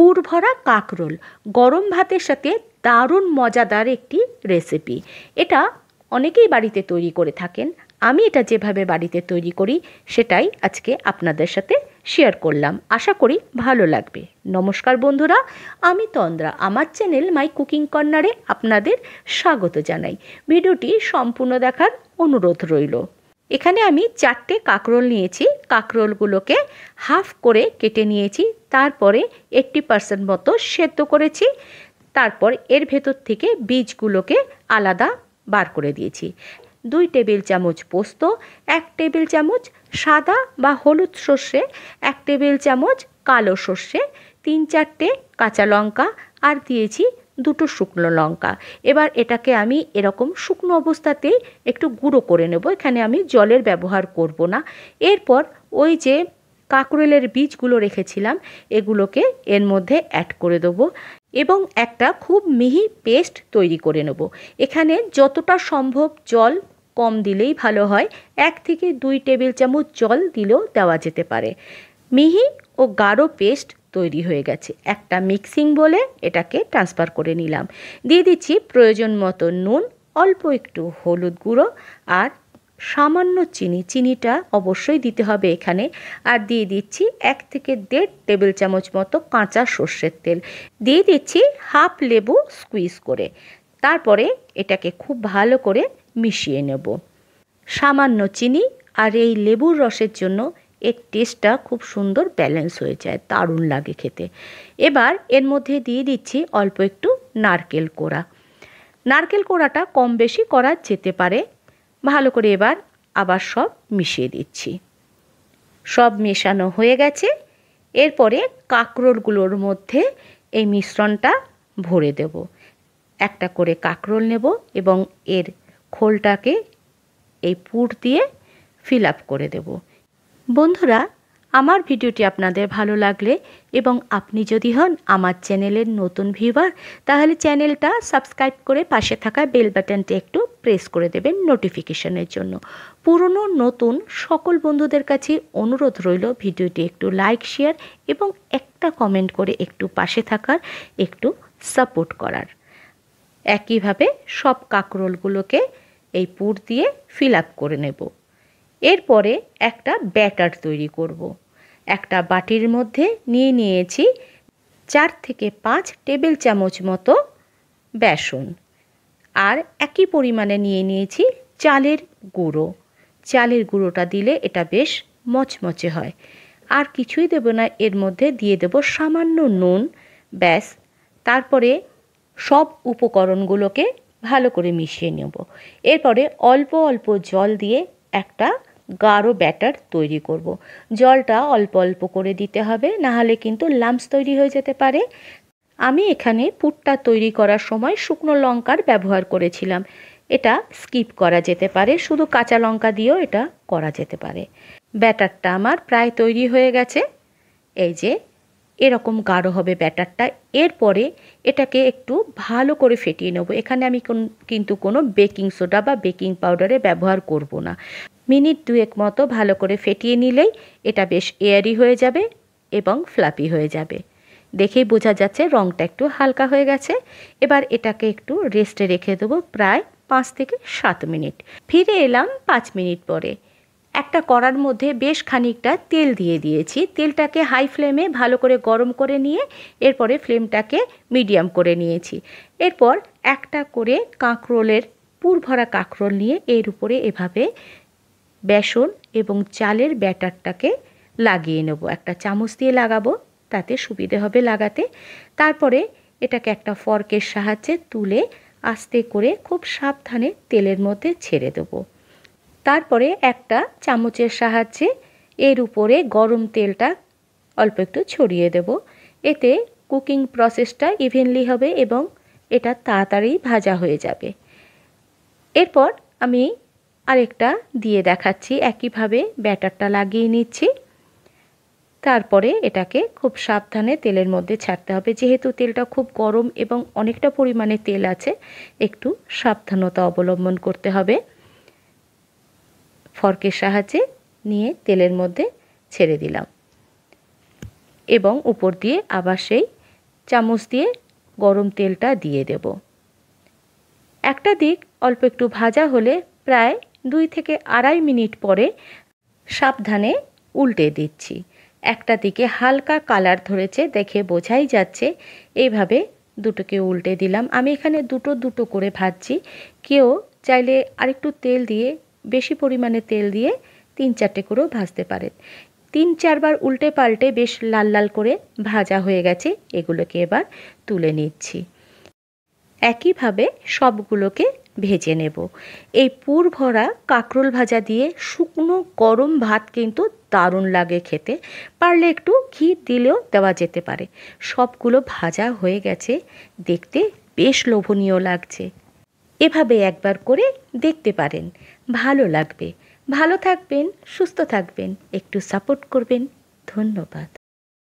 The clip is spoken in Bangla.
পুর ভরা কাঁকরোল গরম ভাতের সাথে দারুণ মজাদার একটি রেসিপি। এটা অনেকেই বাড়িতে তৈরি করে থাকেন। আমি এটা যেভাবে বাড়িতে তৈরি করি সেটাই আজকে আপনাদের সাথে শেয়ার করলাম। আশা করি ভালো লাগবে। নমস্কার বন্ধুরা, আমি তন্দ্রা। আমার চ্যানেল মাই কুকিং কর্নারে আপনাদের স্বাগত জানাই। ভিডিওটি সম্পূর্ণ দেখার অনুরোধ রইল। এখানে আমি 4টে কাঁকরোল নিয়েছি। কাঁকরোলগুলোকে হাফ করে কেটে নিয়েছি, তারপরে 80% মতো সেদ্ধ করেছি। তারপর এর ভেতর থেকে বীজগুলোকে আলাদা বার করে দিয়েছি। 2 টেবিল চামচ পোস্ত, 1 টেবিল চামচ সাদা বা হলুদ সর্ষে, 1 টেবিল চামচ কালো সর্ষে, 3-4টে কাঁচা লঙ্কা আর দিয়েছি 2টো শুকনো লঙ্কা। এবার এটাকে আমি এরকম শুকনো অবস্থাতেই একটু গুঁড়ো করে নেব। এখানে আমি জলের ব্যবহার করব না। এরপর ওই যে কাঁকরোলের বীজগুলো রেখেছিলাম এগুলোকে এর মধ্যে অ্যাড করে দেবো এবং একটা খুব মিহি পেস্ট তৈরি করে নেব। এখানে যতটা সম্ভব জল কম দিলেই ভালো হয়। 1 থেকে 2 টেবিল চামচ জল দিলেও দেওয়া যেতে পারে। মিহি ও গাঢ় পেস্ট তৈরি হয়ে গেছে। একটা মিক্সিং বলে এটাকে ট্রান্সফার করে নিলাম। দিয়ে দিচ্ছি প্রয়োজন মতো নুন, অল্প একটু হলুদ গুঁড়ো আর সামান্য চিনি। চিনিটা অবশ্যই দিতে হবে এখানে। আর দিয়ে দিচ্ছি 1 থেকে 1.5 টেবিল চামচ মতো কাঁচা সর্ষের তেল। দিয়ে দিচ্ছি হাফ লেবু স্কুইজ করে। তারপরে এটাকে খুব ভালো করে মিশিয়ে নেব। সামান্য চিনি আর এই লেবুর রসের জন্য এর টেস্টটা খুব সুন্দর ব্যালেন্স হয়ে যায়, দারুণ লাগে খেতে। এবার এর মধ্যে দিয়ে দিচ্ছি অল্প একটু নারকেল কোড়া। নারকেল কোড়াটা কম বেশি করা যেতে পারে। ভালো করে এবার আবার সব মিশিয়ে দিচ্ছি। সব মেশানো হয়ে গেছে। এরপরে কাঁকরোলগুলোর মধ্যে এই মিশ্রণটা ভরে দেব। একটা করে কাঁকরোল নেব এবং এর খোলটাকে এই পুর দিয়ে ফিল আপ করে দেব। বন্ধুরা, আমার ভিডিওটি আপনাদের ভালো লাগলে এবং আপনি যদি হন আমার চ্যানেলের নতুন ভিউয়ার, তাহলে চ্যানেলটা সাবস্ক্রাইব করে পাশে থাকা বেল বাটনটি একটু প্রেস করে দেবেন নোটিফিকেশনের জন্য। পুরনো নতুন সকল বন্ধুদের কাছে অনুরোধ রইল ভিডিওটি একটু লাইক, শেয়ার এবং একটা কমেন্ট করে একটু পাশে থাকার, একটু সাপোর্ট করার। একইভাবে সব কাঁকরোলগুলোকে এই পুর দিয়ে ফিল আপ করে নেব। এরপরে একটা ব্যাটার তৈরি করব। একটা বাটির মধ্যে নিয়েছি 4 থেকে 5 টেবিল চামচ মতো বেসন আর একই পরিমাণে নিয়েছি চালের গুঁড়ো। চালের গুঁড়োটা দিলে এটা বেশ মচমচে হয়। আর কিছুই দেব না, এর মধ্যে দিয়ে দেব সামান্য নুন, ব্যাস। তারপরে সব উপকরণগুলোকে ভালো করে মিশিয়ে নেব। এরপরে অল্প অল্প জল দিয়ে একটা গাঢ় ব্যাটার তৈরি করব। জলটা অল্প অল্প করে দিতে হবে, নাহলে কিন্তু লাম্পস তৈরি হয়ে যেতে পারে। আমি এখানে পুরটা তৈরি করার সময় শুকনো লঙ্কার ব্যবহার করেছিলাম। এটা স্কিপ করা যেতে পারে, শুধু কাঁচা লঙ্কা দিয়েও এটা করা যেতে পারে। ব্যাটারটা আমার প্রায় তৈরি হয়ে গেছে। এই যে এরকম গাঢ় হবে ব্যাটারটা। এরপরে এটাকে একটু ভালো করে ফেটিয়ে নেব। এখানে আমি কিন্তু কোনো বেকিং সোডা বা বেকিং পাউডারের ব্যবহার করব না। মিনিট 2 মতো ভালো করে ফেটিয়ে নিলেই এটা বেশ এয়ারি হয়ে যাবে এবং ফ্লাফি হয়ে যাবে। দেখেই বোঝা যাচ্ছে রঙটা একটু হালকা হয়ে গেছে। এবার এটাকে একটু রেস্টে রেখে দেবো প্রায় 5 থেকে 7 মিনিট। ফিরে এলাম 5 মিনিট পরে। একটা কড়ার মধ্যে বেশ খানিকটা তেল দিয়ে দিয়েছি। তেলটাকে হাই ফ্লেমে ভালো করে গরম করে নিয়ে এরপরে ফ্লেমটাকে মিডিয়াম করে নিয়েছি। এরপর একটা করে কাঁকরোলের পুর ভরা কাঁকরোল নিয়ে এর উপরে এভাবে বেসন এবং চালের ব্যাটারটাকে লাগিয়ে নেব। একটা চামচ দিয়ে লাগাবো, তাতে সুবিধে হবে লাগাতে। তারপরে এটাকে একটা ফর্কের সাহায্যে তুলে আস্তে করে খুব সাবধানে তেলের মধ্যে ছেড়ে দেবো। তারপরে একটা চামচের সাহায্যে এর উপরে গরম তেলটা অল্প একটু ছড়িয়ে দেব। এতে কুকিং প্রসেসটা ইভেনলি হবে এবং এটা তাড়াতাড়ি ভাজা হয়ে যাবে। এরপর আমি আরেকটা দিয়ে দেখাচ্ছি। একইভাবে ব্যাটারটা লাগিয়ে নিচ্ছি। তারপরে এটাকে খুব সাবধানে তেলের মধ্যে ছাড়তে হবে। যেহেতু তেলটা খুব গরম এবং অনেকটা পরিমাণে তেল আছে, একটু সাবধানতা অবলম্বন করতে হবে। ফর্কের সাহায্যে নিয়ে তেলের মধ্যে ছেড়ে দিলাম এবং উপর দিয়ে আবার সেই চামচ দিয়ে গরম তেলটা দিয়ে দেব। একটা দিক অল্প একটু ভাজা হলে প্রায় 2 থেকে 2.5 মিনিট পরে সাবধানে উল্টে দিচ্ছি। একটা দিকে হালকা কালার ধরেছে, দেখে বোঝাই যাচ্ছে। এইভাবে দুটোকে উল্টে দিলাম। আমি এখানে দুটো করে ভাজছি। কেউ চাইলে আরেকটু তেল দিয়ে, বেশি পরিমাণে তেল দিয়ে 3-4টে করেও ভাজতে পারেন। 3-4 বার উল্টে পাল্টে বেশ লাল লাল করে ভাজা হয়ে গেছে। এগুলোকে এবার তুলে নিচ্ছি। একইভাবে সবগুলোকে ভেজে নেব। এই পুর ভরা কাঁকরোল ভাজা দিয়ে শুকনো গরম ভাত কিন্তু দারুণ লাগে খেতে। পারলে একটু ঘি দিলেও দেওয়া যেতে পারে। সবগুলো ভাজা হয়ে গেছে, দেখতে বেশ লোভনীয় লাগছে। এভাবে একবার করে দেখতে পারেন, ভালো লাগবে। ভালো থাকবেন, সুস্থ থাকবেন, একটু সাপোর্ট করবেন। ধন্যবাদ।